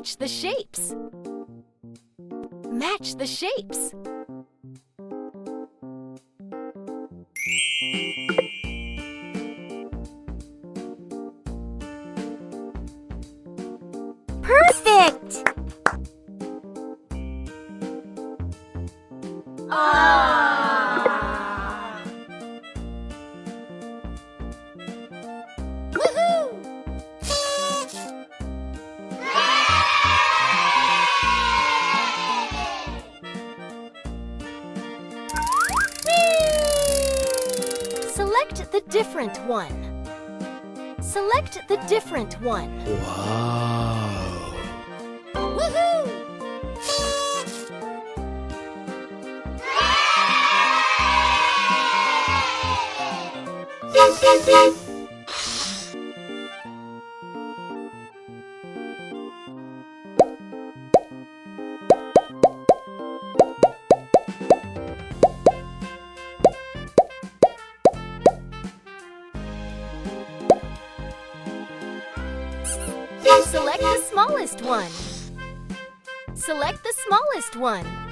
Match the shapes. Match the shapes. Perfect! Ah! Woohoo! Select the different one. Select the different one. Wow! Woohoo! Select the smallest one. Select the smallest one.